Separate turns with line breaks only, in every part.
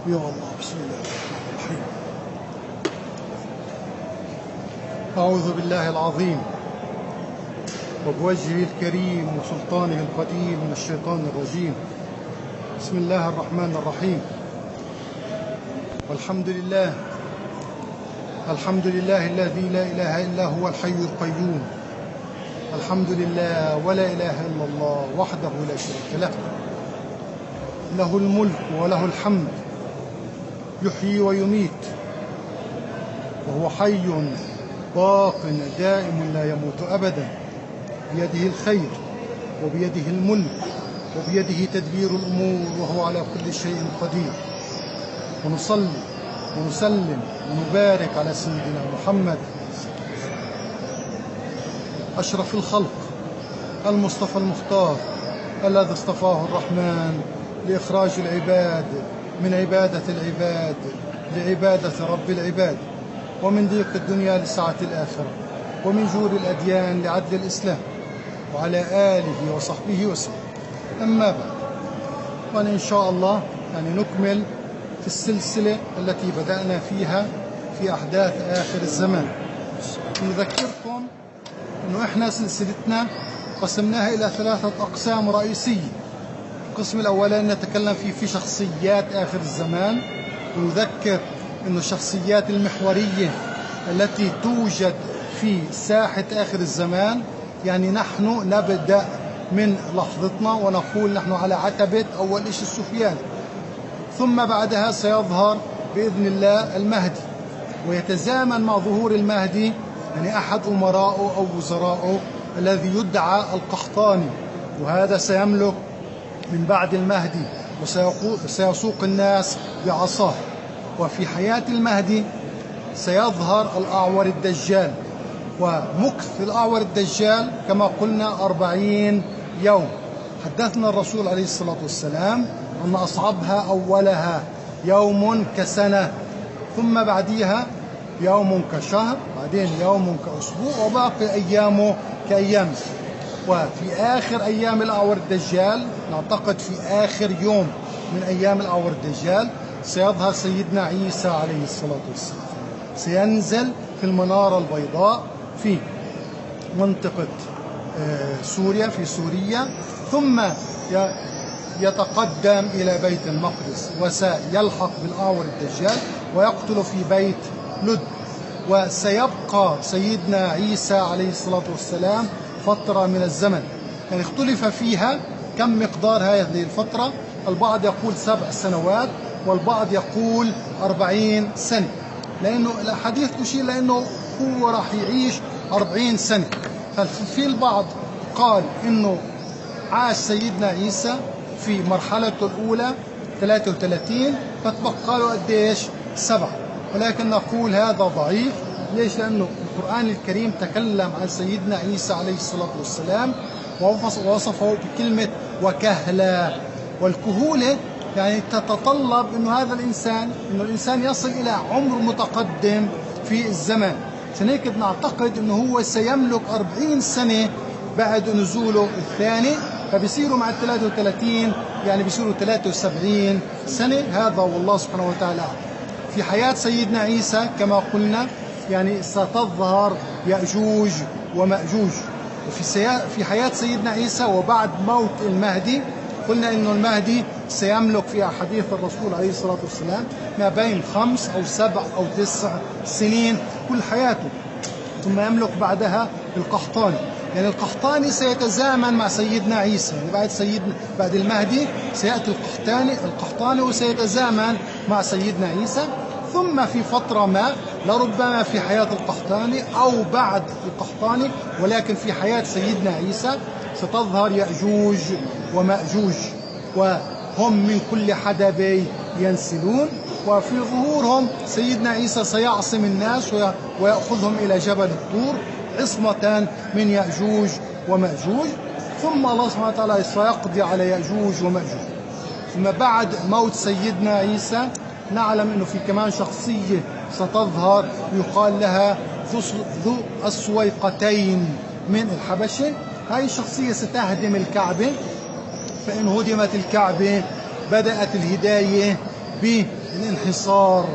يا الله. بسم الله الرحمن الرحيم. أعوذ بالله العظيم وبوجهه الكريم وسلطانه القديم من الشيطان الرجيم. بسم الله الرحمن الرحيم. والحمد لله، الحمد لله الذي لا إله إلا هو الحي القيوم. الحمد لله ولا إله إلا الله وحده لا شريك له، له الملك وله الحمد، يحيي ويميت، وهو حي باق دائم لا يموت أبدا، بيده الخير وبيده الملك وبيده تدبير الأمور، وهو على كل شيء قدير. ونصلي ونسلم ونبارك على سيدنا محمد أشرف الخلق، المصطفى المختار، الذي اصطفاه الرحمن لإخراج العباد من عبادة العباد لعبادة رب العباد، ومن ضيق الدنيا لسعة الآخرة، ومن جور الأديان لعدل الإسلام، وعلى آله وصحبه وسلم. أما بعد، وأنا إن شاء الله نكمل في السلسلة التي بدأنا فيها في أحداث آخر الزمان. نذكركم أنه إحنا سلسلتنا قسمناها إلى 3 أقسام رئيسية. القسم الأولاني نتكلم فيه في شخصيات آخر الزمان، ونذكر أن الشخصيات المحورية التي توجد في ساحة آخر الزمان، نحن نبدأ من لحظتنا ونقول نحن على عتبة أول إشي السفيان، ثم بعدها سيظهر بإذن الله المهدي، ويتزامن مع ظهور المهدي أحد أمراءه أو وزراءه الذي يدعى القحطاني، وهذا سيملك من بعد المهدي وسيسوق الناس بعصاه. وفي حياة المهدي سيظهر الأعور الدجال، ومكث الأعور الدجال كما قلنا 40 يوم. حدثنا الرسول عليه الصلاة والسلام أن أصعبها أولها يوم كسنة، ثم بعديها يوم كشهر، بعدين يوم كأسبوع، وباقي أيامه كأيام. وفي آخر أيام الأعور الدجال، نعتقد في آخر يوم من أيام الأعور الدجال، سيظهر سيدنا عيسى عليه الصلاة والسلام، سينزل في المنارة البيضاء في منطقة سوريا، في سوريا، ثم يتقدم إلى بيت المقدس، وسيلحق بالأعور الدجال ويقتل في بيت لد. وسيبقى سيدنا عيسى عليه الصلاة والسلام فترة من الزمن، اختلف فيها كم مقدار هذه الفترة. البعض يقول 7 سنوات، والبعض يقول 40 سنة، لأنه الحديث تشير لأنه هو راح يعيش 40 سنة. ففي البعض قال إنه عاش سيدنا عيسى في مرحلته الأولى 33، فتبقى له قديش 7، ولكن نقول هذا ضعيف. ليش؟ لأنه القرآن الكريم تكلم عن سيدنا عيسى عليه الصلاة والسلام ووصفه بكلمة وكهلا، والكهولة تتطلب إنه هذا الإنسان يصل إلى عمر متقدم في الزمان. عشان هيك بنعتقد إنه هو سيملك 40 سنة بعد نزوله الثاني، فبيصيروا مع 33 بيصيروا 73 سنة. هذا والله سبحانه وتعالى. في حياة سيدنا عيسى كما قلنا ستظهر يأجوج ومأجوج. وفي حياة سيدنا عيسى وبعد موت المهدي، قلنا إنه المهدي سيملك في أحاديث الرسول عليه الصلاة والسلام ما بين 5 أو 7 أو 9 سنين كل حياته، ثم يملك بعدها القحطاني. القحطاني سيتزامن مع سيدنا عيسى، بعد المهدي سيأتي القحطاني وسيتزامن مع سيدنا عيسى. ثم في فترة ما، لربما في حياة القحطاني أو بعد القحطاني، ولكن في حياة سيدنا عيسى ستظهر يأجوج ومأجوج، وهم من كل حدب ينسلون. وفي ظهورهم سيدنا عيسى سيعصم الناس ويأخذهم إلى جبل الطور عصمة من يأجوج ومأجوج. ثم الله سبحانه وتعالى سيقضي على يأجوج ومأجوج. ثم بعد موت سيدنا عيسى نعلم أنه في كمان شخصية ستظهر يقال لها ذو السويقتين من الحبشة. هاي الشخصية ستهدم الكعبة، فإن هدمت الكعبة بدأت الهداية الانحصار،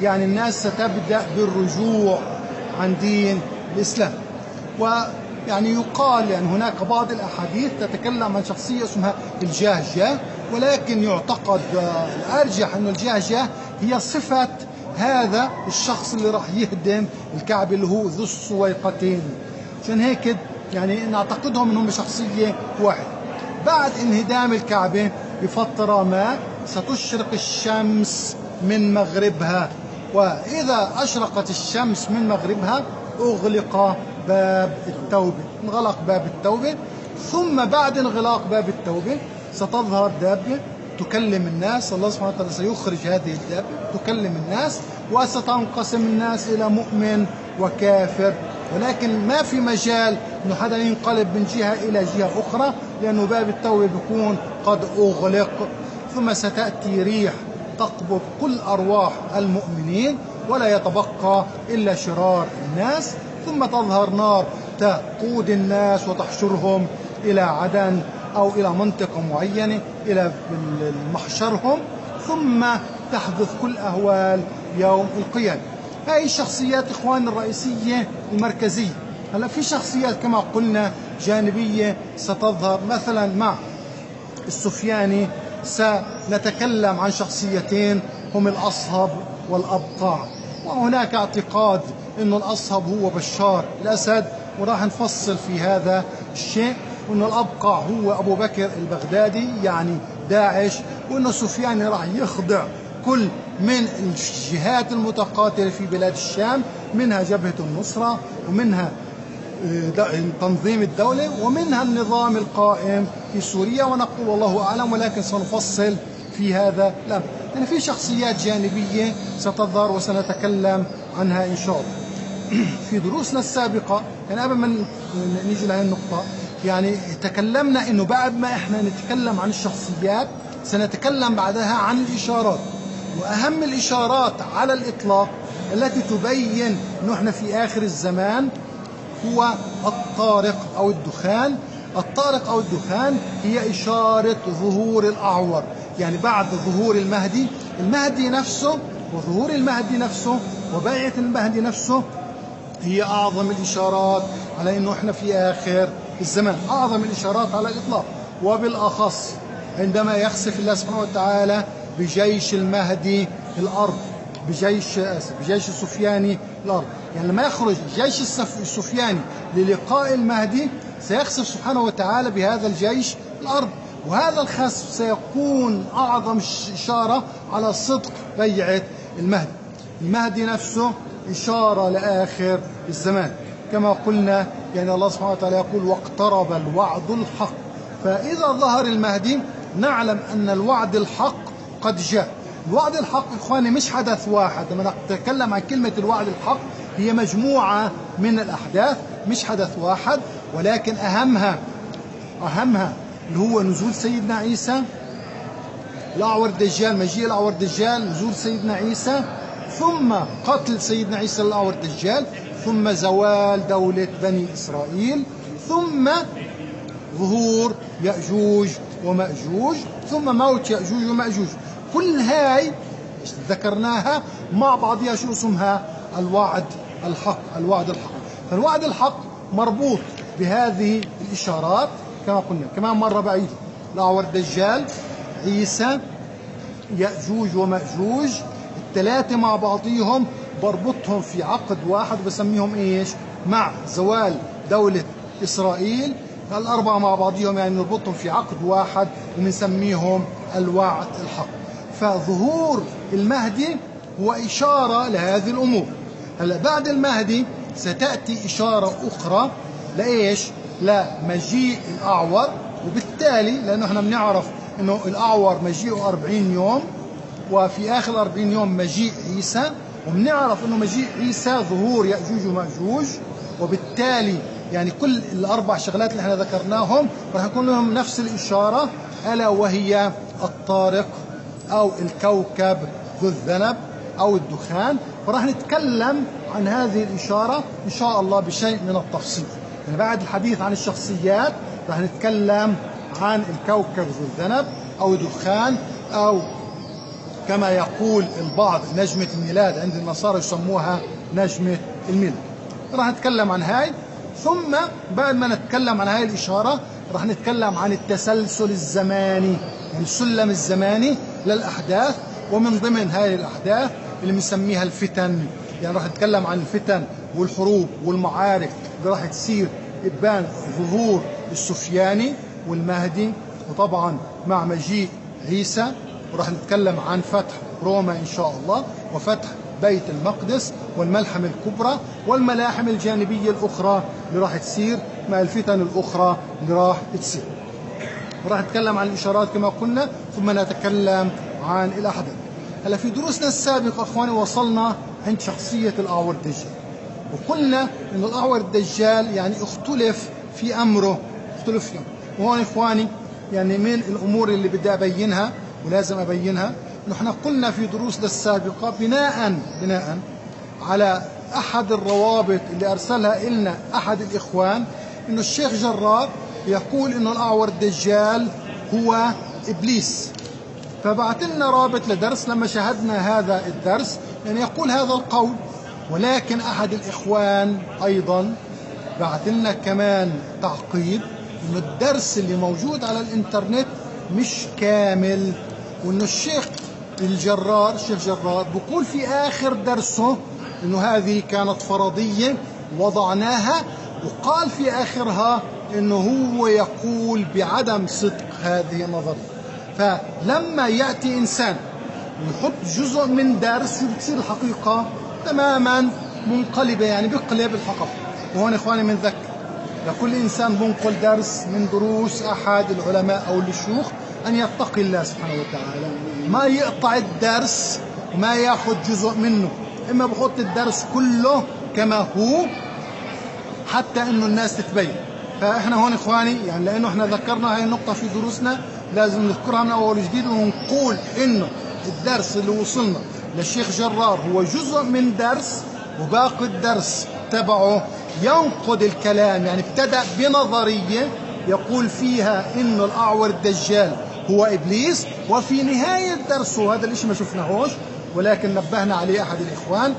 يعني الناس ستبدأ بالرجوع عن دين الإسلام. ويعني يقال يعني هناك بعض الأحاديث تتكلم عن شخصية اسمها الجهجة، ولكن يعتقد الأرجح أن الجهجة هي صفة هذا الشخص اللي راح يهدم الكعبة اللي هو ذو السويقتين. عشان هيك يعني نعتقدهم انهم شخصية واحدة. بعد انهدام الكعبة بفترة ما ستشرق الشمس من مغربها، وإذا أشرقت الشمس من مغربها أغلق باب التوبة، انغلق باب التوبة. ثم بعد انغلاق باب التوبة ستظهر دابة تكلم الناس. الله سبحانه وتعالى سيخرج هذه الدابة تكلم الناس، وستنقسم الناس إلى مؤمن وكافر، ولكن ما في مجال انه حدا ينقلب من جهة إلى جهة أخرى، لأنه باب التوبة بيكون قد أغلق. ثم ستأتي ريح تقبض كل أرواح المؤمنين، ولا يتبقى إلا شرار الناس. ثم تظهر نار تقود الناس وتحشرهم إلى عدن أو إلى منطقة معينة إلى محشرهم، ثم تحدث كل أهوال يوم القيامة. هاي الشخصيات إخوان الرئيسية المركزية. هلا في شخصيات كما قلنا جانبية ستظهر، مثلا مع السفياني سنتكلم عن شخصيتين هم الأصهب والأبقاع. وهناك اعتقاد أن الأصهب هو بشار الأسد، وراح نفصل في هذا الشيء، وأن الأبقاع هو أبو بكر البغدادي يعني داعش، وأن سفياني راح يخضع كل من الجهات المتقاتلة في بلاد الشام، منها جبهة النصرة، ومنها تنظيم الدولة، ومنها النظام القائم في سوريا. ونقول والله أعلم، ولكن سنفصل في هذا الأمر. يعني في شخصيات جانبية ستظهر وسنتكلم عنها إن شاء الله في دروسنا السابقة. يعني قبل ما نيجي لهذه النقطة، يعني تكلمنا إنه بعد ما إحنا نتكلم عن الشخصيات سنتكلم بعدها عن الإشارات. وأهم الإشارات على الإطلاق التي تبين أنه إحنا في آخر الزمان هو الطارق أو الدخان. الطارق أو الدخان هي إشارة ظهور الأعور، يعني بعد ظهور المهدي نفسه، وظهور المهدي نفسه وبيعة المهدي نفسه هي أعظم الإشارات على أنه إحنا في آخر الزمان، أعظم الإشارات على الإطلاق. وبالأخص عندما يخسف الله سبحانه وتعالى بجيش المهدي الأرض، بجيش السفياني الأرض. يعني لما يخرج الجيش السفياني للقاء المهدي سيخسف سبحانه وتعالى بهذا الجيش الأرض، وهذا الخسف سيكون أعظم إشارة على صدق بيعة المهدي. المهدي نفسه إشارة لآخر الزمان كما قلنا. يعني الله سبحانه وتعالى يقول واقترب الوعد الحق. فإذا ظهر المهدي نعلم أن الوعد الحق قد جاء. الوعد الحق إخواني مش حدث واحد. لما نتكلم عن كلمة الوعد الحق هي مجموعة من الأحداث، مش حدث واحد، ولكن أهمها اللي هو نزول سيدنا عيسى، الأعور الدجال، مجيء الأعور الدجال، نزول سيدنا عيسى، ثم قتل سيدنا عيسى الأعور الدجال، ثم زوال دولة بني إسرائيل، ثم ظهور يأجوج ومأجوج، ثم موت يأجوج ومأجوج. كل هاي ذكرناها مع بعضها شو اسمها؟ الوعد الحق. الوعد الحق. فالوعد الحق مربوط بهذه الإشارات كما قلنا. كمان مرة بعيد، الأعور الدجال، عيسى، يأجوج ومأجوج، الثلاثة مع بعضهم بربطهم في عقد واحد وبسميهم ايش؟ مع زوال دولة إسرائيل. الأربعة مع بعضهم يعني نربطهم في عقد واحد وبنسميهم الوعد الحق. فظهور المهدي هو إشارة لهذه الأمور. هلا بعد المهدي ستأتي إشارة أخرى لإيش؟ لمجيء الأعور. وبالتالي لأنه احنا بنعرف إنه الأعور مجيئه 40 يوم، وفي آخر 40 يوم مجيء عيسى، وبنعرف إنه مجيء عيسى ظهور يأجوج ومأجوج. وبالتالي يعني كل الأربع شغلات اللي احنا ذكرناهم راح يكون لهم نفس الإشارة، ألا وهي الطارق أو الكوكب ذو الذنب أو الدخان. فراح نتكلم عن هذه الإشارة إن شاء الله بشيء من التفصيل. يعني بعد الحديث عن الشخصيات راح نتكلم عن الكوكب ذو الذنب أو الدخان أو كما يقول البعض نجمة الميلاد، عند النصارى يسموها نجمة الميلاد. راح نتكلم عن هاي، ثم بعد ما نتكلم عن هاي الإشارة راح نتكلم عن التسلسل الزماني، يعني السلم الزماني للأحداث، ومن ضمن هاي الأحداث اللي بنسميها الفتن. يعني راح نتكلم عن الفتن والحروب والمعارك اللي راح تصير إبان ظهور السفياني والمهدي، وطبعا مع مجيء عيسى. وراح نتكلم عن فتح روما إن شاء الله، وفتح بيت المقدس، والملحمة الكبرى، والملاحم الجانبية الأخرى اللي راح تصير مع الفتن الأخرى اللي راح تصير. وراح نتكلم عن الإشارات كما قلنا، ثم نتكلم عن الأحداث. هلا في دروسنا السابقة أخواني وصلنا عند شخصية الأعور الدجال، وقلنا إنه الأعور الدجال يعني اختلف في أمره، اختلف في أمره. وهون إخواني يعني من الأمور اللي بدي أبينها ولازم أبينها، إنه إحنا قلنا في دروسنا السابقة بناء على أحد الروابط اللي أرسلها إلنا أحد الإخوان، إنه الشيخ جرار يقول إنه الأعور الدجال هو إبليس. فبعت لنا رابط لدرس، لما شاهدنا هذا الدرس يعني يقول هذا القول، ولكن أحد الإخوان أيضا بعت لنا كمان تعقيب إنه الدرس اللي موجود على الإنترنت مش كامل، وإنه الشيخ جرار بيقول في آخر درسه إنه هذه كانت فرضية وضعناها، وقال في آخرها إنه هو يقول بعدم صدق هذه النظرية. فلما يأتي إنسان ويحط جزء من درس بتصير الحقيقة تماما منقلبة، يعني بيقلب الحقيقة. وهون إخواني بنذكر لكل إنسان بنقل درس من دروس أحد العلماء أو الشيوخ أن يتقي الله سبحانه وتعالى، ما يقطع الدرس وما يأخذ جزء منه، إما بحط الدرس كله كما هو حتى إنه الناس تتبين. فإحنا هون إخواني يعني لأنه إحنا ذكرنا هاي النقطة في دروسنا لازم نذكرها من أول وجديد، ونقول إنه الدرس اللي وصلنا للشيخ جرار هو جزء من درس، وباقي الدرس تبعه ينقض الكلام. يعني ابتدأ بنظرية يقول فيها إنه الأعور الدجال هو إبليس، وفي نهاية درسه هذا الإشي ما شفناهوش ولكن نبهنا عليه أحد الإخوان،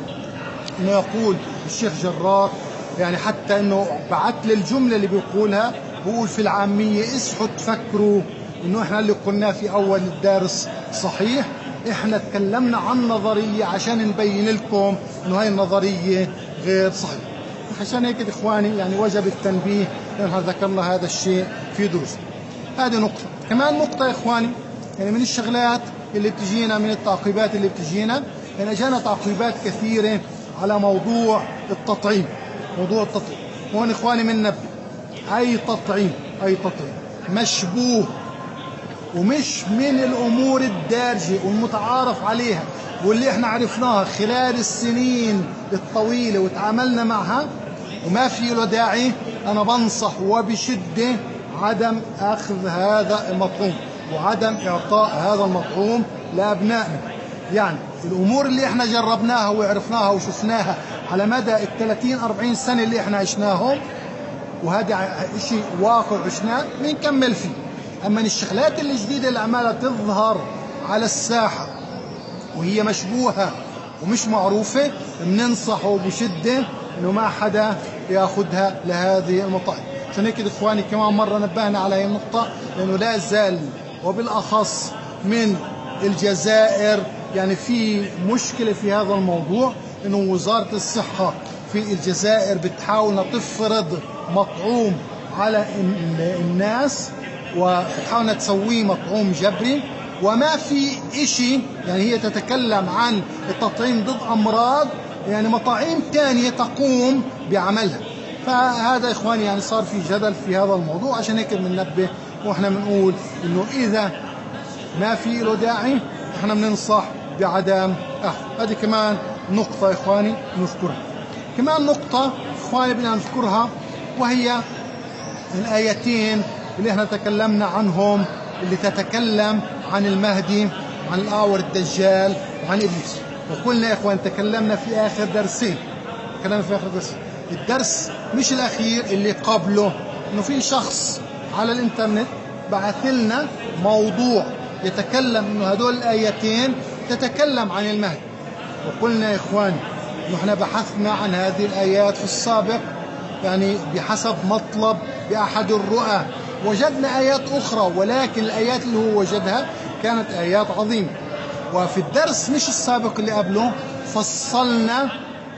إنه يقول الشيخ جرار يعني حتى إنه بعت لي الجملة اللي بيقولها، بقول في العامية اصحوا تفكروا إنه إحنا اللي قلناه في أول الدرس صحيح، إحنا تكلمنا عن نظرية عشان نبين لكم إنه هاي النظرية غير صحيحة. عشان هيك إخواني يعني وجب التنبيه، لأننا ذكرنا هذا الشيء في دروسنا. هذه نقطة. كمان نقطة إخواني يعني من الشغلات اللي بتجينا، من التعقيبات اللي بتجينا، يعني أجانا تعقيبات كثيرة على موضوع التطعيم. موضوع التطعيم هون إخواني بننبه، أي تطعيم مشبوه ومش من الأمور الدارجة والمتعارف عليها واللي احنا عرفناها خلال السنين الطويلة وتعاملنا معها وما في له داعي، أنا بنصح وبشدة عدم أخذ هذا المطعوم وعدم إعطاء هذا المطعوم لأبنائنا. يعني الأمور اللي احنا جربناها وعرفناها وشفناها على مدى 30-40 سنة اللي احنا عشناهم، وهذا شيء واقع عشناه بنكمل فيه. أما الشغلات الجديدة اللي عمالة تظهر على الساحة وهي مشبوهة ومش معروفة، بننصحه بشدة إنه ما حدا ياخذها لهذه المطاعم. عشان هيك إخواني كمان مرة نبهنا على هذه النقطة، لأنه لا زال وبالأخص من الجزائر يعني في مشكلة في هذا الموضوع، إنه وزارة الصحة في الجزائر بتحاول تفرض مطعوم على الناس وبتحاول تسويه مطعوم جبري، وما في إشي يعني هي تتكلم عن التطعيم ضد أمراض يعني مطاعيم تانية تقوم بعملها. فهذا إخواني يعني صار في جدل في هذا الموضوع، عشان هيك بننبه وإحنا بنقول إنه إذا ما في له داعي إحنا بننصح بعدم هذه كمان نقطة إخواني نذكرها. كمان نقطة إخواني بدنا نذكرها، وهي الآيتين اللي احنا تكلمنا عنهم اللي تتكلم عن المهدي وعن الأعور الدجال وعن إبليس. وقلنا يا إخوان تكلمنا في آخر درسين، الدرس مش الأخير اللي قبله، إنه في شخص على الإنترنت بعث لنا موضوع يتكلم إنه هدول الآيتين تتكلم عن المهدي. وقلنا يا إخواني نحن بحثنا عن هذه الآيات في السابق، يعني بحسب مطلب بأحد الرؤى، وجدنا آيات أخرى، ولكن الآيات اللي هو وجدها كانت آيات عظيمة. وفي الدرس مش السابق اللي قبله فصلنا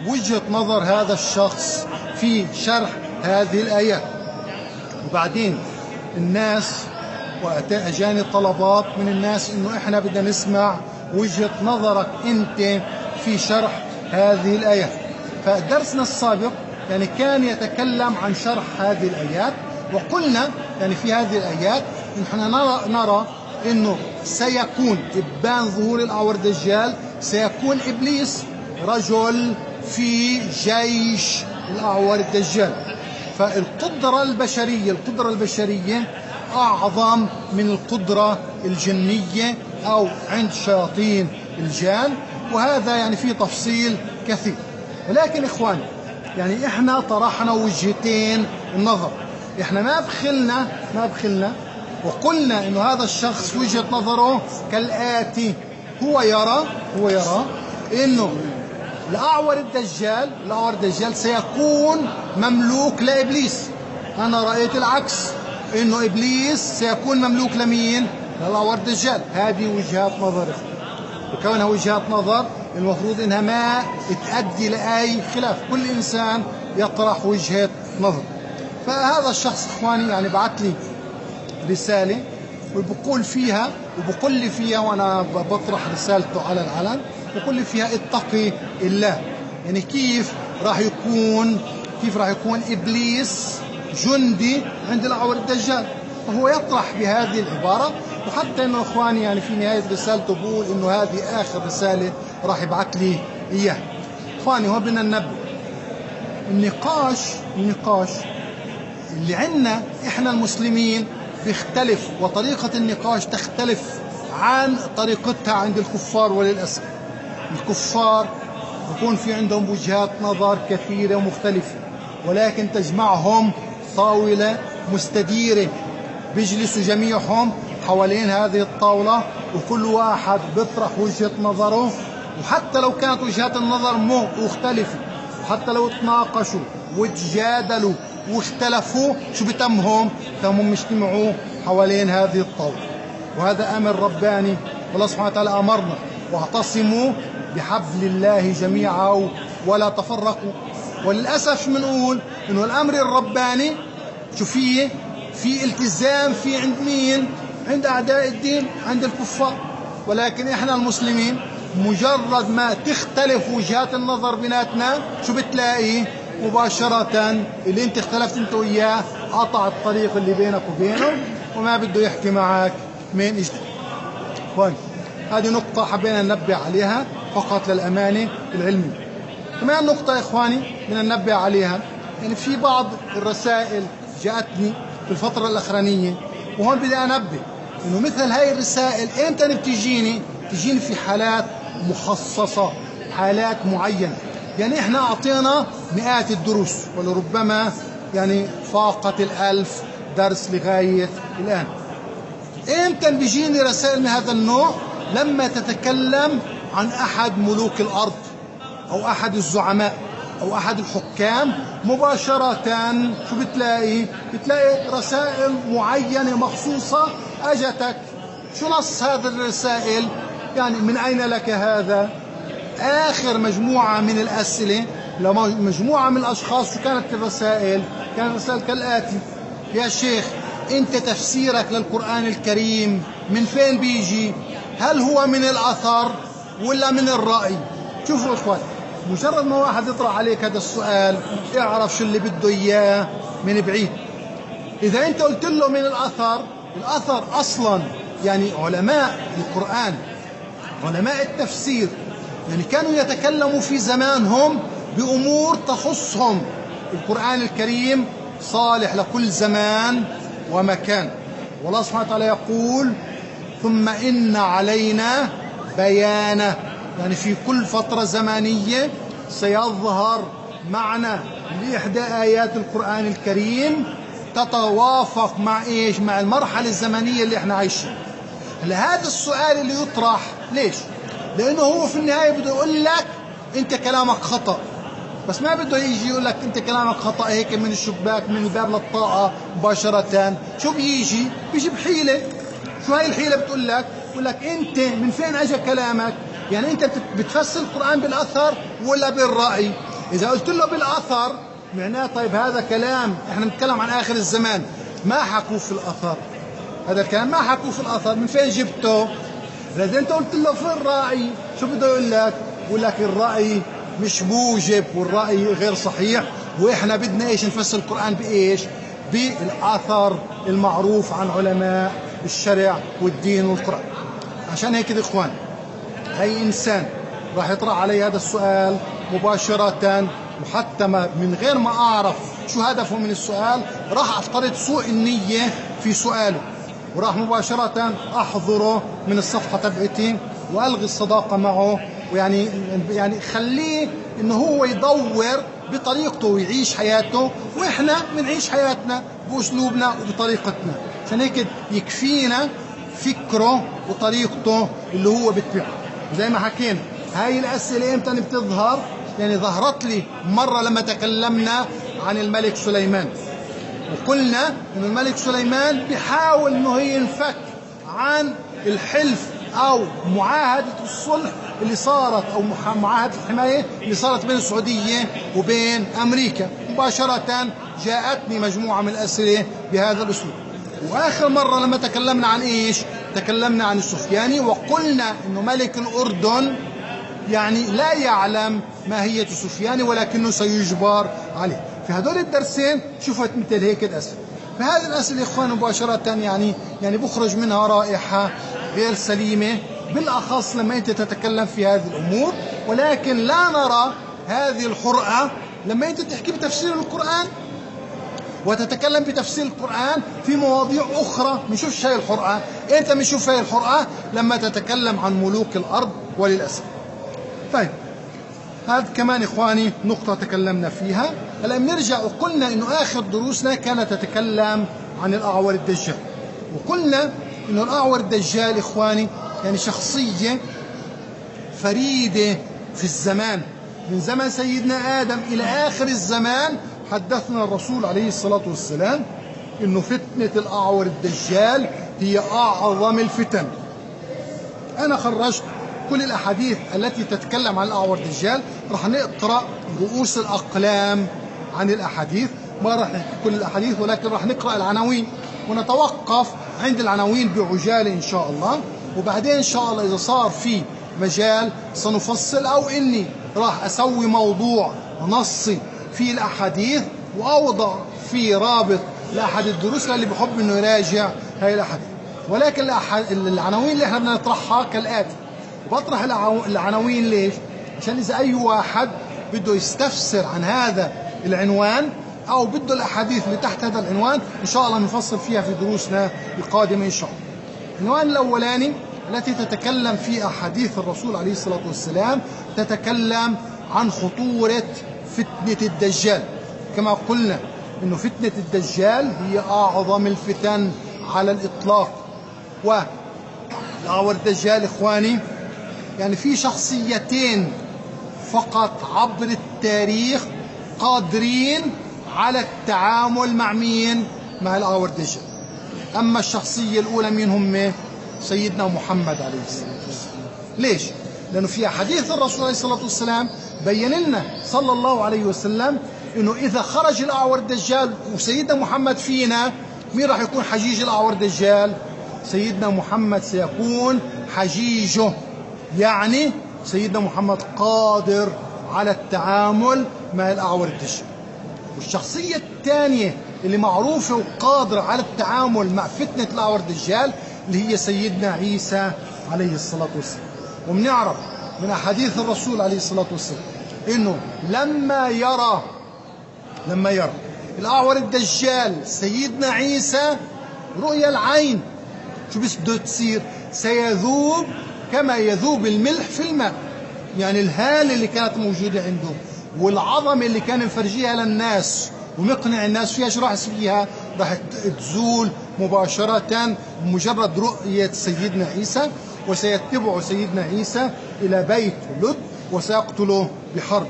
وجهة نظر هذا الشخص في شرح هذه الآيات. وبعدين الناس وأجاني طلبات من الناس إنه إحنا بدنا نسمع وجهة نظرك أنت في شرح هذه الآيات. فدرسنا السابق يعني كان يتكلم عن شرح هذه الآيات، وقلنا يعني في هذه الآيات نحن نرى إنه سيكون إبان ظهور الأعور الدجال، سيكون إبليس رجل في جيش الأعور الدجال. فالقدرة البشرية أعظم من القدرة الجنية أو عند شياطين الجان، وهذا يعني فيه تفصيل كثير. ولكن إخواني يعني إحنا طرحنا وجهتين النظر، إحنا ما بخلنا وقلنا إنه هذا الشخص وجهة نظره كالآتي: هو يرى إنه الأعور الدجال سيكون مملوك لإبليس. أنا رأيت العكس، إنه إبليس سيكون مملوك لمين؟ للأعور الدجال. هذه وجهات نظر، وكونها وجهات نظر المفروض إنها ما تؤدي لأي خلاف، كل إنسان يطرح وجهة نظر. فهذا الشخص إخواني يعني بعت لي رسالة وبقول لي فيها وأنا بطرح رسالته على العلن، بقول لي فيها: اتقي الله. يعني كيف راح يكون إبليس جندي عند الأعور الدجال؟ فهو يطرح بهذه العبارة. وحتى إنه إخواني يعني في نهاية رسالته بقول إنه هذه آخر رسالة راح يبعث لي إياها. إخواني هو بدنا ننبه، النقاش اللي عندنا إحنا المسلمين بيختلف، وطريقة النقاش تختلف عن طريقتها عند الكفار. وللأسف الكفار بيكون في عندهم وجهات نظر كثيرة ومختلفة، ولكن تجمعهم طاولة مستديرة، بيجلسوا جميعهم حوالين هذه الطاولة وكل واحد بيطرح وجهة نظره. وحتى لو كانت وجهات النظر مختلفة، وحتى لو تناقشوا وتجادلوا واختلفوا، شو بتمهم؟ تمهم اجتمعوا حوالين هذه الطاولة. وهذا أمر رباني، والله سبحانه وتعالى أمرنا: واعتصموا بحبل الله جميعا ولا تفرقوا. وللأسف بنقول إنه الأمر الرباني شو فيه؟ في التزام في عند مين؟ عند أعداء الدين، عند الكفار. ولكن إحنا المسلمين مجرد ما تختلف وجهات النظر بيناتنا، شو بتلاقي؟ مباشرة اللي انت اختلفت انت وياه قطع الطريق اللي بينك وبينه وما بده يحكي معك من جديد. اخواني هذه نقطة حبينا ننبه عليها فقط للأمانة العلمية. كمان نقطة يا اخواني بدنا ننبه عليها، يعني في بعض الرسائل جاءتني في الفترة الأخرانية، وهون بدي أنبه إنه مثل هاي الرسائل إمتى بتجيني في حالات مخصصة، حالات معينة. يعني إحنا أعطينا مئات الدروس ولربما يعني فاقت 1000 درس لغاية الآن. إمتى بيجيني رسائل من هذا النوع؟ لما تتكلم عن أحد ملوك الأرض أو أحد الزعماء أو أحد الحكام، مباشرة شو بتلاقي رسائل معينة مخصوصة أجتك. شو نص هذه الرسائل؟ يعني من أين لك هذا؟ آخر مجموعة من الأسئلة لمجموعة من الأشخاص، شو كانت الرسائل؟ كانت الرسائل كالآتي: يا شيخ أنت تفسيرك للقرآن الكريم من فين بيجي؟ هل هو من الأثر ولا من الرأي؟ شوفوا إخوان، مجرد ما واحد يطرح عليك هذا السؤال اعرف شو اللي بده إياه من بعيد. إذا أنت قلت له من الأثر أصلا يعني علماء القرآن علماء التفسير يعني كانوا يتكلموا في زمانهم بأمور تخصهم. القرآن الكريم صالح لكل زمان ومكان، والله سبحانه وتعالى يقول: ثم إن علينا بيانه. يعني في كل فترة زمانية سيظهر معنى لإحدى آيات القرآن الكريم تتوافق مع إيش؟ مع المرحلة الزمنية اللي إحنا عايشين. هذا السؤال اللي يطرح ليش؟ لأنه هو في النهاية بده يقول لك أنت كلامك خطأ، بس ما بده يجي يقول لك أنت كلامك خطأ هيك من الشباك من الباب للطاقة مباشرة. شو بيجي بحيلة. شو هاي الحيلة؟ بتقول لك أنت من فين أجى كلامك؟ يعني أنت بتفسر القرآن بالأثر ولا بالرأي؟ إذا قلت له بالأثر معناه طيب هذا كلام إحنا بنتكلم عن آخر الزمان، ما حكوا في الأثر، هذا الكلام ما حكوا في الأثر، من فين جبته؟ إذا أنت قلت له في الرأي شو بده يقول لك؟ بقول لك الرأي مش موجب والرأي غير صحيح، وإحنا بدنا إيش؟ نفسر القرآن بإيش؟ بالأثر المعروف عن علماء الشرع والدين والقرآن. عشان هيك يا إخوان أي إنسان راح يطرح علي هذا السؤال مباشرة وحتى من غير ما أعرف شو هدفه من السؤال راح أفترض سوء النية في سؤاله، وراح مباشرة أحضره من الصفحة تبعتي وألغي الصداقة معه، ويعني خليه إنه هو يدور بطريقته ويعيش حياته، وإحنا بنعيش حياتنا بأسلوبنا وبطريقتنا. عشان هيك يكفينا فكره وطريقته اللي هو بيتبعها. زي ما حكينا هاي الأسئلة إمتى بتظهر؟ يعني ظهرت لي مرة لما تكلمنا عن الملك سليمان، وقلنا إن الملك سليمان بيحاول إنه ينفك عن الحلف أو معاهدة الصلح اللي صارت، أو معاهدة الحماية اللي صارت بين السعودية وبين أمريكا. مباشرة جاءتني مجموعة من الأسئلة بهذا الأسلوب. وآخر مرة لما تكلمنا عن إيش؟ تكلمنا عن السفياني، وقلنا إنه ملك الأردن يعني لا يعلم ماهية السفياني ولكنه سيجبر عليه. في هذول الدرسين شفت مثل هيك الأسئلة. فهذه الأسئلة يا إخوان مباشرة يعني بخرج منها رائحة غير سليمة، بالأخص لما أنت تتكلم في هذه الأمور، ولكن لا نرى هذه الحرقة لما أنت تحكي بتفسير القرآن وتتكلم بتفسير القرآن في مواضيع أخرى. بنشوفش هاي الحرقة. أنت بنشوف هاي الحرقة لما تتكلم عن ملوك الأرض وللأسف. طيب هذا كمان إخواني نقطة تكلمنا فيها. هلا بنرجع وقلنا إنه آخر دروسنا كانت تتكلم عن الأعور الدجال، وقلنا إنه الأعور الدجال إخواني يعني شخصية فريدة في الزمان، من زمن سيدنا آدم إلى آخر الزمان. حدثنا الرسول عليه الصلاة والسلام إنه فتنة الأعور الدجال هي أعظم الفتن. أنا خرجت كل الأحاديث التي تتكلم عن الأعور الدجال، راح نقرأ رؤوس الأقلام عن الأحاديث، ما راح نحكي كل الأحاديث ولكن راح نقرأ العناوين ونتوقف عند العناوين بعجالة إن شاء الله، وبعدين إن شاء الله إذا صار في مجال سنفصل، أو إني راح أسوي موضوع نصي في الأحاديث وأوضع في رابط لأحد الدروس اللي بحب إنه يراجع هاي الأحاديث. ولكن العناوين اللي احنا بدنا نطرحها كالآتي. بطرح العناوين ليش؟ عشان إذا أي واحد بده يستفسر عن هذا العنوان أو بده الأحاديث اللي تحت هذا العنوان إن شاء الله نفصل فيها في دروسنا القادمة إن شاء الله. العنوان الأولاني التي تتكلم في أحاديث الرسول عليه الصلاة والسلام تتكلم عن خطورة فتنة الدجال. كما قلنا إنه فتنة الدجال هي أعظم الفتن على الإطلاق. والأعور الدجال إخواني يعني في شخصيتين فقط عبر التاريخ قادرين على التعامل مع مين؟ مع الأعور الدجال. أما الشخصية الأولى مين هم؟ سيدنا محمد عليه الصلاة والسلام. ليش؟ لأنه في حديث الرسول عليه الصلاة والسلام بين لنا صلى الله عليه وسلم إنه إذا خرج الأعور الدجال وسيدنا محمد فينا، مين راح يكون حجيج الأعور الدجال؟ سيدنا محمد سيكون حجيجه. يعني سيدنا محمد قادر على التعامل مع الأعور الدجال. والشخصية الثانية اللي معروفة وقادرة على التعامل مع فتنة الأعور الدجال اللي هي سيدنا عيسى عليه الصلاة والسلام. وبنعرف من أحاديث الرسول عليه الصلاة والسلام إنه لما يرى الأعور الدجال سيدنا عيسى رؤيا العين، شو بس بده تصير؟ سيذوب كما يذوب الملح في الماء. يعني الهالة اللي كانت موجودة عنده والعظمة اللي كان مفرجيها للناس ومقنع الناس فيها، شو راح يصير فيها؟ راح تزول مباشرة بمجرد رؤية سيدنا عيسى. وسيتبع سيدنا عيسى إلى بيت لد وسيقتله بحرب.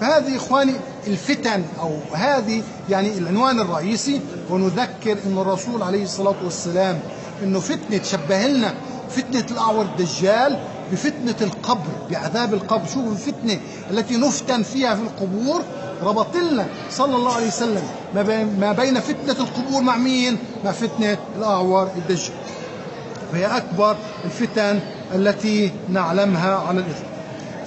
فهذه إخواني الفتن، أو هذه يعني العنوان الرئيسي. ونذكر أن الرسول عليه الصلاة والسلام أنه فتنة شبه لنا فتنة الأعور الدجال بفتنة القبر، بعذاب القبر. شوفوا الفتنة التي نفتن فيها في القبور، ربط لنا صلى الله عليه وسلم ما بين فتنة القبور مع مين؟ مع فتنة الأعور الدجال. فهي أكبر الفتن التي نعلمها على الإطلاق.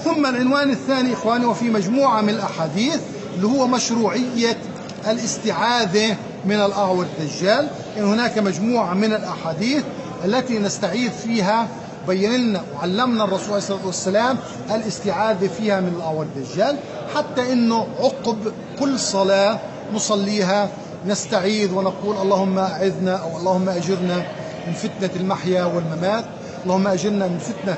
ثم العنوان الثاني إخواني، وفي مجموعة من الأحاديث، اللي هو مشروعية الاستعاذة من الأعور الدجال. إن هناك مجموعة من الأحاديث التي نستعيذ فيها، بين لنا وعلمنا الرسول عليه الصلاة والسلام الاستعاذة فيها من الأعور الدجال، حتى إنه عقب كل صلاة نصليها نستعيذ ونقول اللهم أعذنا، أو اللهم أجرنا من فتنة المحيا والممات، اللهم أجرنا من فتنة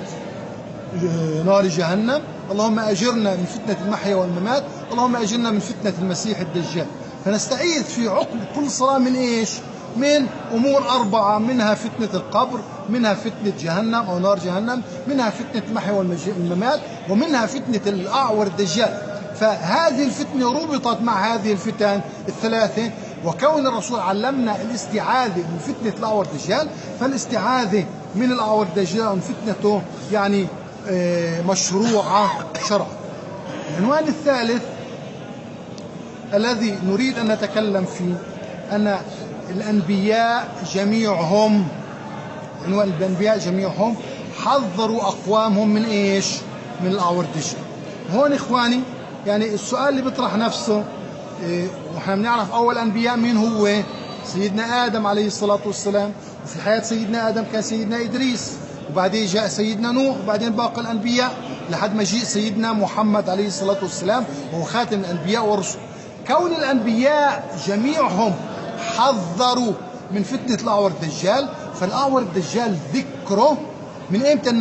نار جهنم، اللهم أجرنا من فتنة المحيا والممات، اللهم أجرنا من فتنة المسيح الدجال. فنستعيذ في عقب كل صلاة من إيش؟ من أمور أربعة، منها فتنة القبر، منها فتنة جهنم أو نار جهنم، منها فتنة المحيا والممات، ومنها فتنة الأعور الدجال. فهذه الفتنة ربطت مع هذه الفتن الثلاثة. وكون الرسول علمنا الاستعاذة من فتنة الأعور الدجال، فالاستعاذة من الأعور الدجال ومن فتنته يعني مشروعة شرعا. العنوان الثالث الذي نريد أن نتكلم فيه أن الأنبياء جميعهم، عنوان الأنبياء جميعهم حذروا أقوامهم من إيش؟ من الأعور الدجال. هون إخواني يعني السؤال اللي بيطرح نفسه، ونحن بنعرف أول أنبياء مين هو؟ سيدنا آدم عليه الصلاة والسلام. وفي حياة سيدنا آدم كان سيدنا إدريس، وبعدين جاء سيدنا نوح، وبعدين باقي الأنبياء لحد ما جاء سيدنا محمد عليه الصلاة والسلام وهو خاتم الأنبياء والرسل. كون الأنبياء جميعهم حذروا من فتنة الأعور الدجال، فالأعور الدجال ذكره من إمتى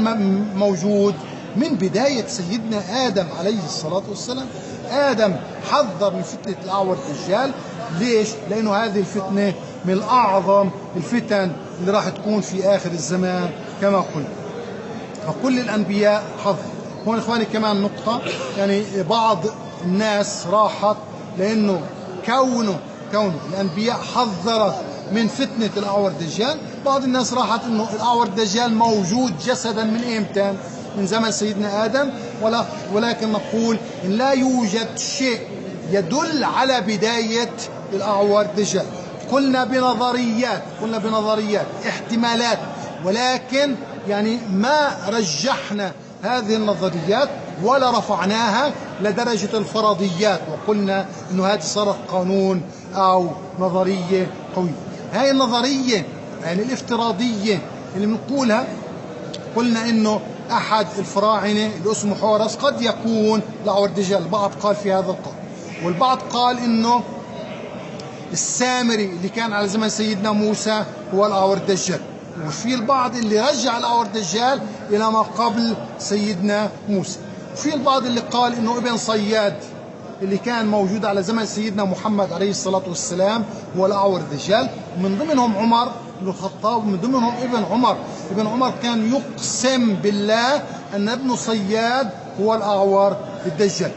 موجود؟ من بداية سيدنا آدم عليه الصلاة والسلام. آدم حذر من فتنة الأعور الدجال. ليش؟ لأنه هذه الفتنة من أعظم الفتن اللي راح تكون في آخر الزمان كما قلنا. فكل الأنبياء حذر. هون إخواني كمان نقطة، يعني بعض الناس راحت لأنه كونه الأنبياء حذرت من فتنة الأعور الدجال، بعض الناس راحت إنه الأعور الدجال موجود جسدا من إمتى؟ من زمن سيدنا آدم. ولكن نقول إن لا يوجد شيء يدل على بداية الأعور الدجال. قلنا بنظريات احتمالات، ولكن يعني ما رجحنا هذه النظريات ولا رفعناها لدرجة الفرضيات وقلنا إنه هذه صارت قانون أو نظرية قوية. هاي النظرية يعني الافتراضية اللي بنقولها، قلنا إنه أحد الفراعنة اللي اسمه حورس قد يكون الأعور الدجال. البعض قال في هذا القول، والبعض قال إنه السامري اللي كان على زمن سيدنا موسى هو الأعور الدجال. وفي البعض اللي رجع الأعور الدجال إلى ما قبل سيدنا موسى. وفي البعض اللي قال إنه ابن صياد اللي كان موجود على زمن سيدنا محمد عليه الصلاة والسلام هو الأعور الدجال. من ضمنهم عمر بن الخطاب، ومن ضمنهم ابن عمر. ابن عمر كان يقسم بالله أن ابن صياد هو الأعور الدجال.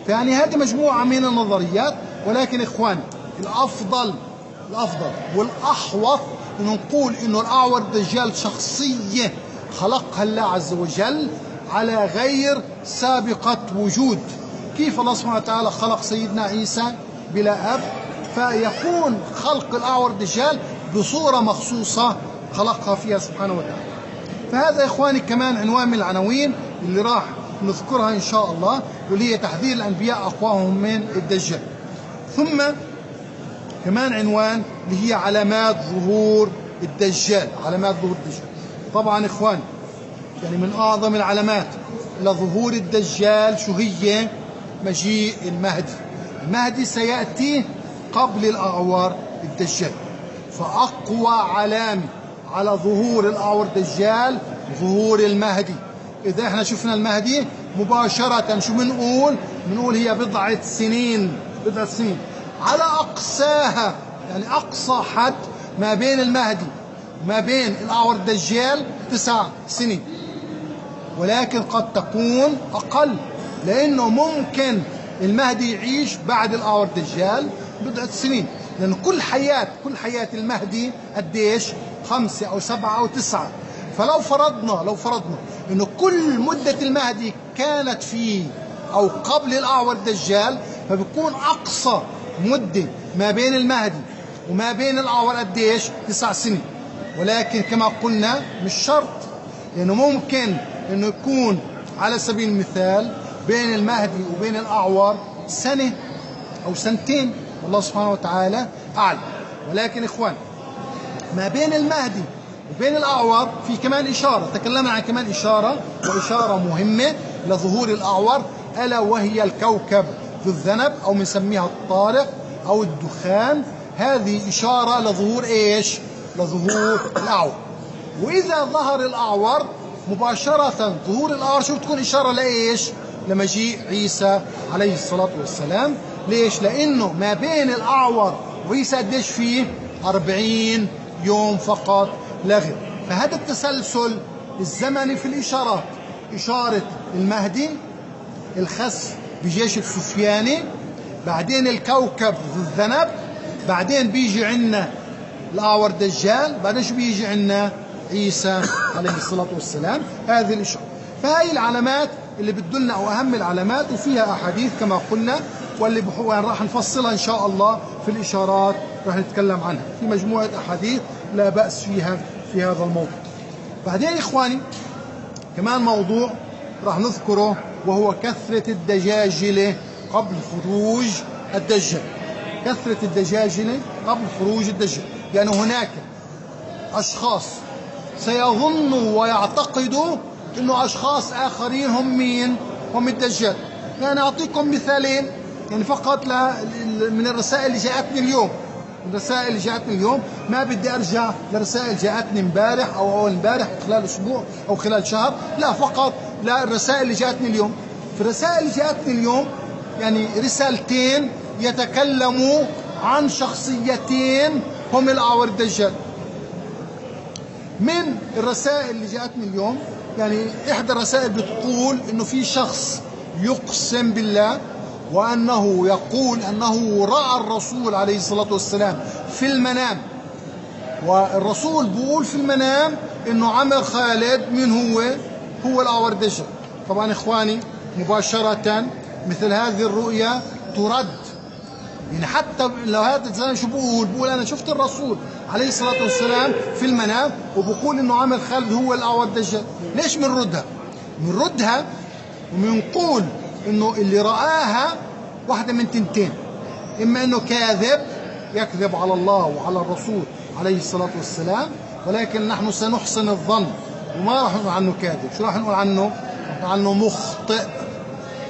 فيعني هذه مجموعة من النظريات. ولكن إخواني الأفضل والأحوط أن نقول إنه الأعور الدجال شخصية خلقها الله عز وجل على غير سابقة وجود. كيف الله سبحانه وتعالى خلق سيدنا عيسى بلا أب، فيكون خلق الأعور الدجال بصورة مخصوصة خلقها فيها سبحانه وتعالى. فهذا إخواني كمان عنوان من العناوين اللي راح نذكرها إن شاء الله، واللي هي تحذير الأنبياء أقواهم من الدجال. ثم كمان عنوان اللي هي علامات ظهور الدجال. طبعا إخواني يعني من أعظم العلامات لظهور الدجال شو هي؟ مجيء المهدي سيأتي قبل الأعور الدجال. فأقوى علامة على ظهور الأعور الدجال ظهور المهدي. إذا احنا شفنا المهدي مباشرة شو بنقول هي بضعة سنين على أقصاها، يعني أقصى حد ما بين المهدي ما بين الأعور الدجال 9 سنين، ولكن قد تكون أقل، لأنه ممكن المهدي يعيش بعد الأعور الدجال بضعة سنين، لأن كل حياة المهدي قديش؟ 5 أو 7 أو 9. فلو فرضنا إنه كل مدة المهدي كانت في أو قبل الأعور الدجال، فبيكون أقصى مدة ما بين المهدي وما بين الأعور قديش؟ 9 سنين. ولكن كما قلنا مش شرط، لأنه ممكن إنه يكون على سبيل المثال بين المهدي وبين الأعور سنة أو سنتين، والله سبحانه وتعالى أعلم. ولكن إخوان، ما بين المهدي وبين الأعور في كمان إشارة، تكلمنا عن كمان إشارة، وإشارة مهمة لظهور الأعور، ألا وهي الكوكب ذو الذنب، أو بنسميها الطارق أو الدخان. هذه إشارة لظهور إيش؟ لظهور الأعور. وإذا ظهر الأعور مباشرة، ظهور الأعور شو بتكون إشارة لإيش؟ لمجيء عيسى عليه الصلاة والسلام. ليش؟ لأنه ما بين الأعور وعيسى قديش فيه؟ 40 يوم فقط لا غير. فهذا التسلسل الزمني في الإشارات، إشارة المهدي، الخسف بجيش السفياني، بعدين الكوكب ذو الذنب، بعدين بيجي عنا الأعور دجال، بعدين شو بيجي عنا؟ عيسى عليه الصلاة والسلام. هذه الإشارة. فهي العلامات اللي بتدلنا، أو أهم العلامات، وفيها أحاديث كما قلنا، واللي راح نفصلها إن شاء الله في الإشارات، راح نتكلم عنها في مجموعة أحاديث لا بأس فيها في هذا الموضوع. بعدين إخواني كمان موضوع راح نذكره، وهو كثرة الدجاجلة قبل خروج الدجال. كثرة الدجاجلة قبل خروج الدجال، يعني هناك أشخاص سيظنوا ويعتقدوا إنه أشخاص آخرين هم مين؟ هم الدجال. يعني أعطيكم مثالين يعني فقط من الرسائل اللي جاءتني اليوم. الرسائل اللي جاءتني اليوم، ما بدي أرجع لرسائل جاءتني امبارح أو أول امبارح خلال أسبوع أو خلال شهر، لا، فقط لا، الرسائل اللي جاءتني اليوم. في الرسائل اللي جاءتني اليوم يعني رسالتين يتكلموا عن شخصيتين هم الأعور الدجال. من الرسائل اللي جاءتني اليوم، يعني إحدى الرسائل بتقول إنه في شخص يقسم بالله وأنه يقول أنه رأى الرسول عليه الصلاة والسلام في المنام، والرسول بيقول في المنام إنه عمر خالد من هو الأعور الدجال. طبعا إخواني مباشرة مثل هذه الرؤيا ترد، يعني حتى لو هذا الزلمه شو بقول أنا شفت الرسول عليه الصلاة والسلام في المنام وبقول إنه عمر خالد هو الأعور الدجال. ليش بنردها؟ بنردها وبنقول إنه اللي رآها واحدة من تنتين، إما إنه كاذب يكذب على الله وعلى الرسول عليه الصلاة والسلام، ولكن نحن سنحسن الظن وما راح نقول عنه كاذب. شو راح نقول عنه؟ راح نقول عنه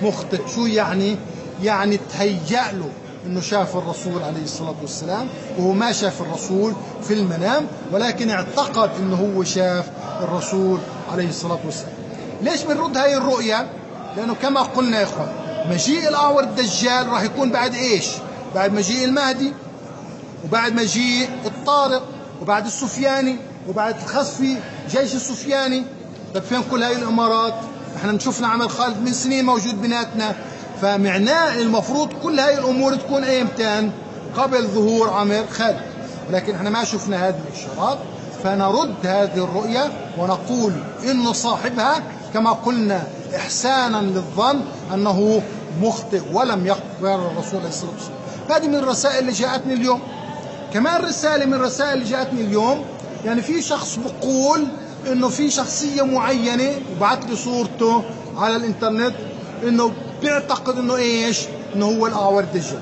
مخطئ. شو يعني؟ يعني تهيأ له إنه شاف الرسول عليه الصلاة والسلام، وهو ما شاف الرسول في المنام، ولكن اعتقد إنه هو شاف الرسول عليه الصلاة والسلام. ليش بنرد هاي الرؤيا؟ لأنه كما قلنا يا إخوان، مجيء الأعور الدجال راح يكون بعد إيش؟ بعد مجيء المهدي، وبعد مجيء الطارق، وبعد السفياني، وبعد الخسفي جيش السفياني. طيب فين كل هاي الإمارات؟ احنا شفنا عمر خالد من سنين موجود بيناتنا، فمعناه المفروض كل هاي الأمور تكون ايمتان؟ قبل ظهور عمر خالد، ولكن احنا ما شفنا هذه الإشارات. فنرد هذه الرؤية ونقول إن صاحبها كما قلنا إحسانا للظن أنه مخطئ ولم يقبل الرسول عليه الصلاة والسلام. هذه من الرسائل اللي جاءتني اليوم. كمان رسالة من الرسائل اللي جاءتني اليوم، يعني في شخص بقول إنه في شخصية معينة وبعت لي صورته على الإنترنت، إنه بيعتقد إنه إيش؟ إنه هو الأعور الدجال.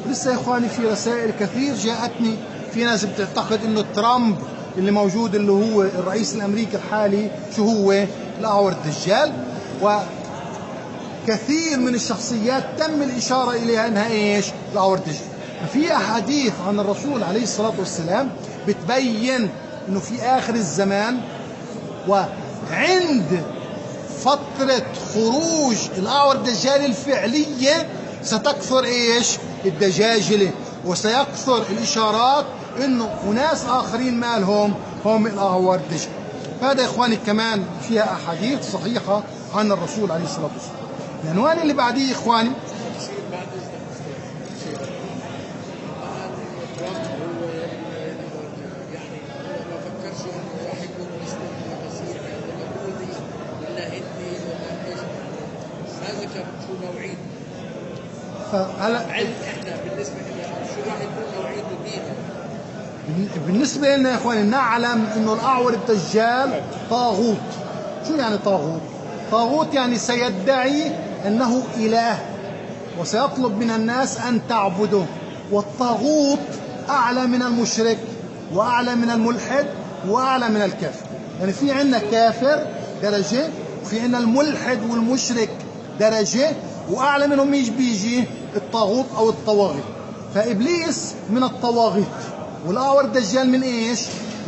لسه يا إخواني في رسائل كثير جاءتني، في ناس بتعتقد إنه ترامب اللي موجود اللي هو الرئيس الأمريكي الحالي شو هو؟ الأعور الدجال. وكثير من الشخصيات تم الإشارة إليها أنها إيش؟ الأعور الدجال. في أحاديث عن الرسول عليه الصلاة والسلام بتبين أنه في آخر الزمان وعند فترة خروج الأعور الدجال الفعلية ستكثر إيش؟ الدجاجلة، وسيكثر الإشارات إنه أناس آخرين مالهم هم الأعور الدجال. هذا يا إخواني كمان فيها أحاديث صحيحة عن الرسول عليه الصلاة والسلام. العنوان اللي بعديه إخواني
فهلا احنا بالنسبه لنا شو راح يكون نوعيه دينه؟
بالنسبه لنا يا اخواني نعلم انه الاعور الدجال طاغوت. شو يعني طاغوت؟ طاغوت يعني سيدعي انه اله وسيطلب من الناس ان تعبده، والطاغوت اعلى من المشرك واعلى من الملحد واعلى من الكافر. يعني في عندنا كافر درجه، وفي عندنا الملحد والمشرك درجه، واعلى منهم بيجي الطاغوت او الطواغيت. فابليس من الطواغيت، والاعور الدجال من ايش؟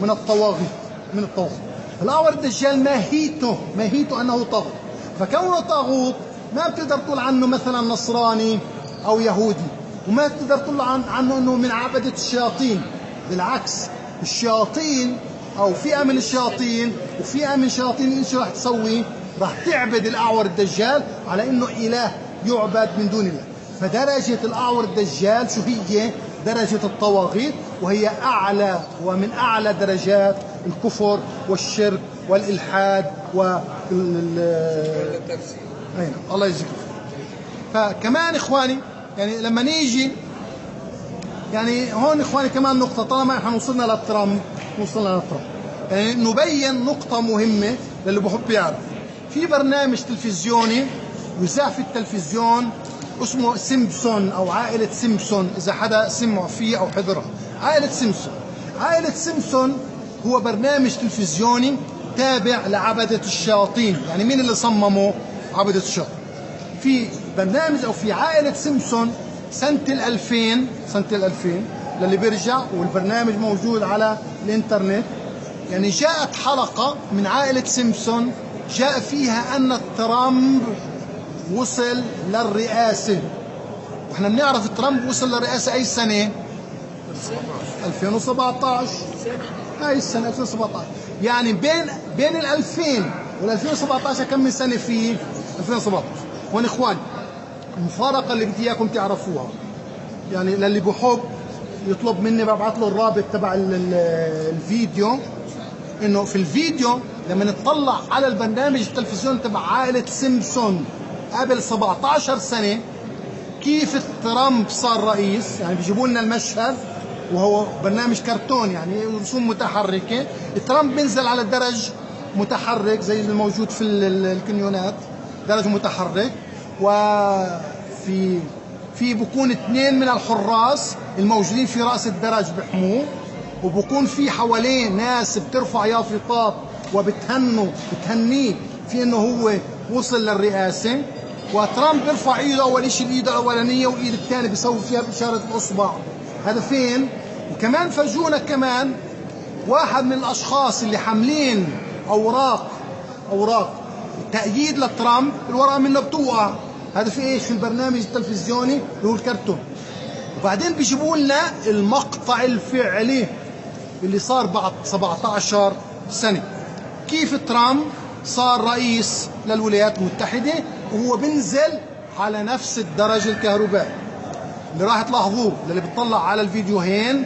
من الطواغيت، من الطواغيت. الاعور الدجال ماهيته انه طاغوت، فكونه طاغوت ما بتقدر تقول عنه مثلا نصراني او يهودي، وما بتقدر تقول عنه انه من عبدة الشياطين. بالعكس، الشياطين او فئة من الشياطين وفئة من الشياطين ايش راح تسوي؟ راح تعبد الاعور الدجال على انه اله يعبد من دون الله. فدرجة الاعور الدجال شو هي؟ درجة الطواغيت، وهي اعلى ومن اعلى درجات الكفر والشرك والالحاد
التفسير.
اي نعم، الله يجزيكم. فكمان اخواني يعني لما نيجي يعني هون اخواني كمان نقطة، طالما احنا وصلنا للترامب يعني نبين نقطة مهمة للي بحب يعرف. في برنامج تلفزيوني يذاع في التلفزيون اسمه سيمبسون او عائلة سيمبسون، اذا حدا سمع فيه او حضرها. عائلة سيمبسون هو برنامج تلفزيوني تابع لعبدة الشياطين. يعني مين اللي صممه؟ عبدة الشياطين. في برنامج او في عائلة سيمبسون سنة 2000 للي بيرجع، والبرنامج موجود على الانترنت. يعني جاءت حلقة من عائلة سيمبسون جاء فيها أن ترامب وصل للرئاسة. واحنا بنعرف ترامب وصل للرئاسة أي سنة؟ 2017. هاي السنة 2017. يعني بين ال 2000 وال 2017 كم من سنة فيه؟ 2017. هون إخواني المفارقة اللي بدي إياكم تعرفوها، يعني للي بحب يطلب مني ببعث له الرابط تبع الفيديو، انه في الفيديو لما نطلع على البرنامج التلفزيوني تبع عائلة سيمبسون قبل 17 سنة كيف ترامب صار رئيس. يعني بيجيبوا لنا المشهد وهو برنامج كرتون، يعني رسوم متحركة. ترامب بينزل على درج متحرك زي اللي موجود في الكنيونات، درج متحرك، وفي بكون 2 من الحراس الموجودين في رأس الدرج بحموه، وبكون في حواليه ناس بترفع يافطات وبتهنيه في انه هو وصل للرئاسة. وترامب بيرفع ايده اول شيء، الايد الاولانية، والايد الثانية بيسوي فيها بإشارة الاصبع. هذا فين؟ وكمان فاجونا كمان واحد من الاشخاص اللي حاملين اوراق تأييد لترامب الورقة منه بتوقع. هذا في ايش؟ في البرنامج التلفزيوني اللي هو الكرتون. وبعدين بيجيبوا لنا المقطع الفعلي اللي صار بعد 17 سنة، كيف ترامب صار رئيس للولايات المتحدة وهو بنزل على نفس الدرج الكهربائي. اللي راح تلاحظوه اللي بتطلع على الفيديوهين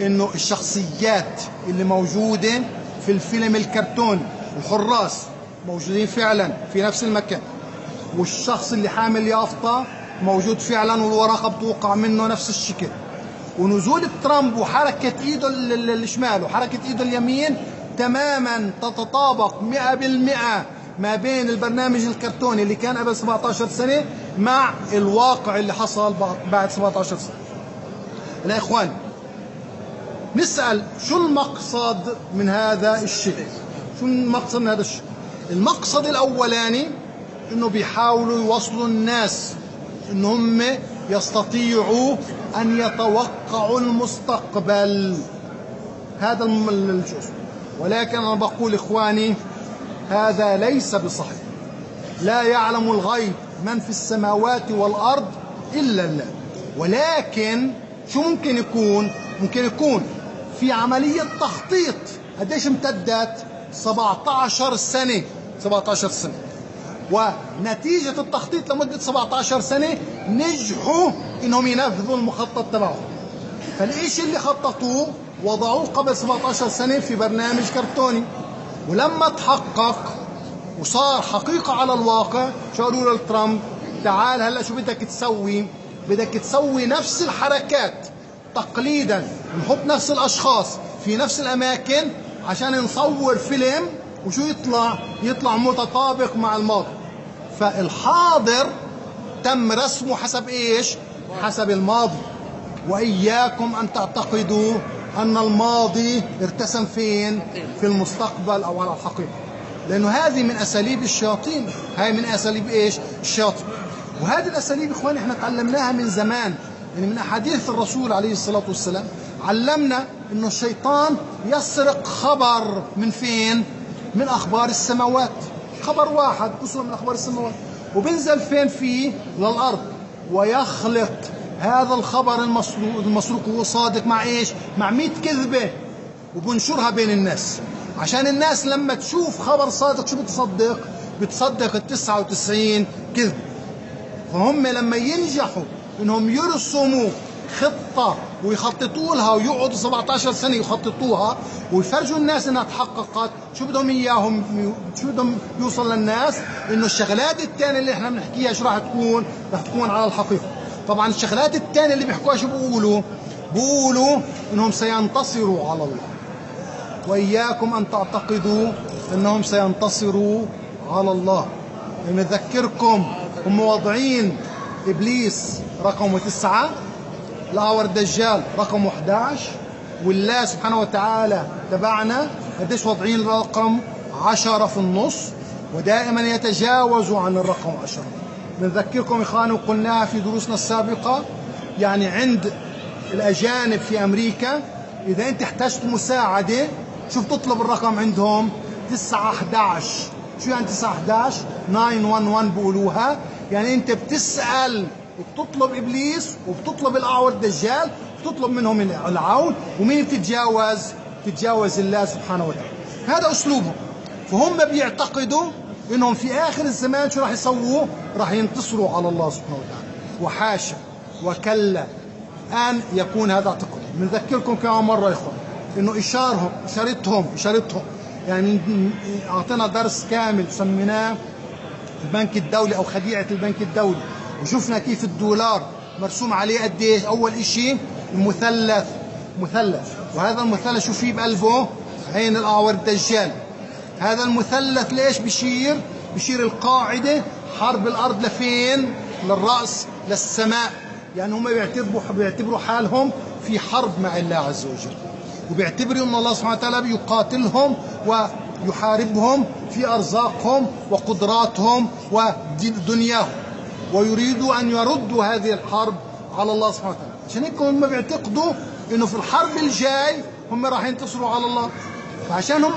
انه الشخصيات اللي موجودة في الفيلم الكرتوني الحراس موجودين فعلا في نفس المكان، والشخص اللي حامل يافطة موجود فعلا والورقة بتوقع منه نفس الشكل. ونزول ترامب وحركة ايده الشمال وحركة ايده اليمين تماما تتطابق 100% ما بين البرنامج الكرتوني اللي كان قبل 17 سنة مع الواقع اللي حصل بعد 17 سنة. يا اخوان نسأل شو المقصد من هذا الشيء؟ شو المقصد من هذا الشيء؟ المقصد الاولاني انه بيحاولوا يوصلوا الناس ان هم يستطيعوا ان يتوقعوا المستقبل. هذا الجزء. ولكن انا بقول اخواني هذا ليس بصحيح. لا يعلم الغيب من في السماوات والارض الا الله. ولكن شو ممكن يكون؟ ممكن يكون في عملية تخطيط قديش امتدت؟ 17 سنة. 17 سنة. ونتيجة التخطيط لمدة 17 سنة نجحوا انهم ينفذوا المخطط تبعهم. فالإشي اللي خططوه وضعوه قبل 17 سنة في برنامج كرتوني، ولما تحقق وصار حقيقة على الواقع شو قالوا لترامب؟ تعال هلا شو بدك تسوي؟ بدك تسوي نفس الحركات تقليدا، نحط نفس الأشخاص في نفس الأماكن عشان نصور فيلم، وشو يطلع متطابق مع الماضي. فالحاضر تم رسمه حسب ايش؟ حسب الماضي. وإياكم أن تعتقدوا أن الماضي ارتسم فين؟ في المستقبل أو على الحقيقة، لأنه هذه من أساليب الشياطين. هاي من أساليب إيش؟ الشياطين. وهذه الأساليب إخواني إحنا تعلمناها من زمان، يعني من أحاديث الرسول عليه الصلاة والسلام علمنا إنه الشيطان يسرق خبر من فين؟ من أخبار السماوات. خبر واحد أسرق من أخبار السماوات، وبنزل فين؟ فيه للأرض، ويخلط هذا الخبر المسروق وهو صادق مع ايش؟ مع 100 كذبة، وبنشرها بين الناس، عشان الناس لما تشوف خبر صادق شو بتصدق؟ بتصدق ال 99 كذب. فهم لما ينجحوا انهم يرسموا خطة ويخططوا لها ويقعدوا 17 سنة يخططوها ويفرجوا الناس انها تحققت، شو بدهم اياهم؟ شو بدهم يوصل للناس؟ انه الشغلات الثانية اللي احنا بنحكيها شو راح تكون؟ راح تكون على الحقيقة. طبعا الشغلات الثانية اللي بيحكوها شو بيقولوا؟ بيقولوا انهم سينتصروا على الله. واياكم ان تعتقدوا انهم سينتصروا على الله. نذكركم هم واضعين ابليس رقم 9، الاعور الدجال رقم 11، والله سبحانه وتعالى تبعنا قديش واضعين الرقم 10 في النص، ودائما يتجاوزوا عن الرقم 10. بنذكركم إخواني وقلناها في دروسنا السابقة، يعني عند الأجانب في أمريكا إذا أنت احتجت مساعدة شو بتطلب الرقم عندهم؟ 911. شو يعني 911؟ 911 بقولوها. يعني أنت بتسأل وبتطلب إبليس وبتطلب الأعور الدجال، بتطلب منهم العون، ومين بتتجاوز؟ بتتجاوز الله سبحانه وتعالى. هذا أسلوبهم. فهم بيعتقدوا انهم في اخر الزمان شو راح يسووا؟ راح ينتصروا على الله سبحانه وتعالى. وحاشا وكلا ان يكون هذا اعتقادهم. بنذكركم كمان مره يا اخوان انه اشارتهم يعني اعطينا درس كامل سميناه البنك الدولي او خديعه البنك الدولي، وشفنا كيف الدولار مرسوم عليه قد ايش؟ اول شيء مثلث، وهذا المثلث شو فيه بقلبه؟ عين الاعور الدجال. هذا المثلث ليش بشير؟ بشير القاعدة حرب الأرض لفين؟ للرأس، للسماء. يعني هم بيعتبروا حالهم في حرب مع الله عز وجل، وبيعتبروا أن الله سبحانه وتعالى بيقاتلهم ويحاربهم في أرزاقهم وقدراتهم ودنياهم، ويريدوا أن يردوا هذه الحرب على الله سبحانه وتعالى. عشان هيك هم بيعتقدوا أنه في الحرب الجاي هم راح ينتصروا على الله. فعشان هم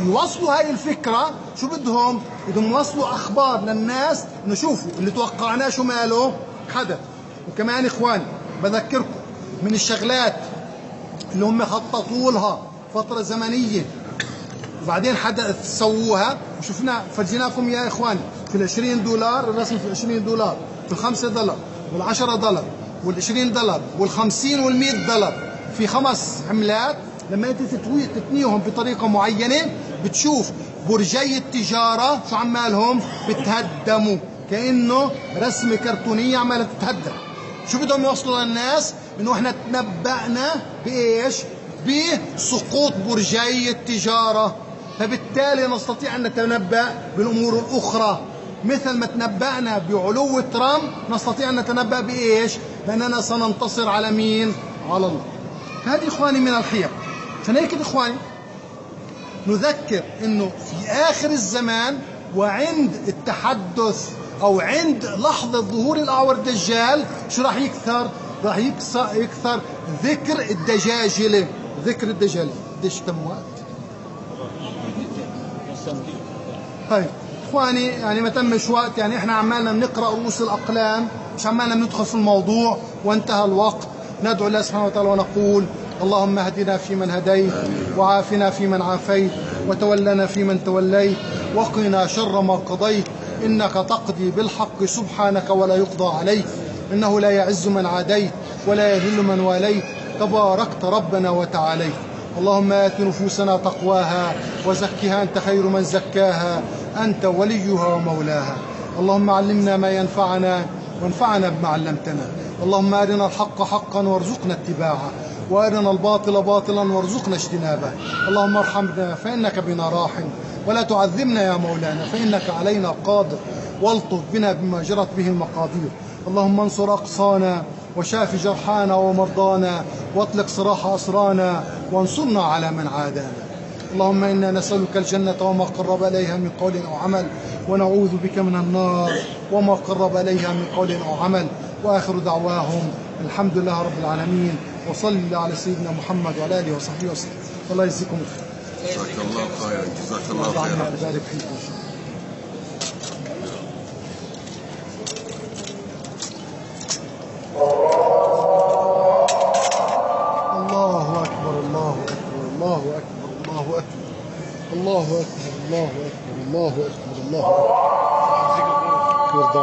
يوصلوا هاي الفكرة شو بدهم يوصلوا أخبار للناس إنه شوفوا اللي توقعناه شو ماله حدث. وكمان إخواني بذكركم من الشغلات اللي هم خططوا لها فترة زمنية وبعدين حدث سووها، وشفنا فرجيناكم يا إخواني في $20 الرسم في $20 في $5 $10 $20 $50 $100 في 5 عملات. لما انت تتنيهم بطريقه معينه بتشوف برجي التجاره شو عمالهم بتهدموا، كانه رسمه كرتونيه عماله تتهدم. شو بدهم يوصلوا للناس؟ انه احنا تنبأنا بايش؟ بسقوط برجي التجاره، فبالتالي نستطيع ان نتنبأ بالامور الاخرى. مثل ما تنبأنا بعلو ترامب نستطيع ان نتنبأ بايش؟ باننا سننتصر على مين؟ على الله. هذه اخواني من الحيل. عشان هيك اخواني نذكر انه في اخر الزمان وعند التحدث او عند لحظه ظهور الاعور الدجال شو راح يكثر؟ راح يكثر ذكر الدجاجله. قديش كم وقت؟ طيب اخواني يعني ما تمش وقت، يعني احنا عمالنا بنقرا رؤوس الاقلام، مش عمالنا بندخل في الموضوع وانتهى الوقت. ندعو الله سبحانه وتعالى ونقول اللهم اهدنا فيمن هديت، وعافنا فيمن عافيت، وتولنا فيمن توليت، وقنا شر ما قضيت، إنك تقضي بالحق سبحانك ولا يقضى عليك، إنه لا يعز من عاديت ولا يذل من واليت، تباركت ربنا وتعاليت. اللهم آت نفوسنا تقواها وزكها أنت خير من زكاها، أنت وليها ومولاها. اللهم علمنا ما ينفعنا وانفعنا بما علمتنا. اللهم أرنا الحق حقا وارزقنا اتباعه، وأرنا الباطل باطلا وارزقنا اجتنابه. اللهم ارحمنا فإنك بنا راحم، ولا تعذبنا يا مولانا فإنك علينا قادر، والطف بنا بما جرت به المقادير. اللهم انصر أقصانا وشاف جرحانا ومرضانا، واطلق سراح أسرانا، وانصرنا على من عادانا. اللهم إنا نسألك الجنة وما قرب إليها من قول أو عمل، ونعوذ بك من النار وما قرب إليها من قول أو عمل. وآخر دعواهم الحمد لله رب العالمين، وصلى الله على سيدنا محمد وعلى آله وصحبه وسلم. الله يجزيكم خير.
جزاك الله خيرا. جزاك الله
الله
خيرا.
يبارك فيكم. الله أكبر الله أكبر الله أكبر الله أكبر الله أكبر الله أكبر الله أكبر الله أكبر.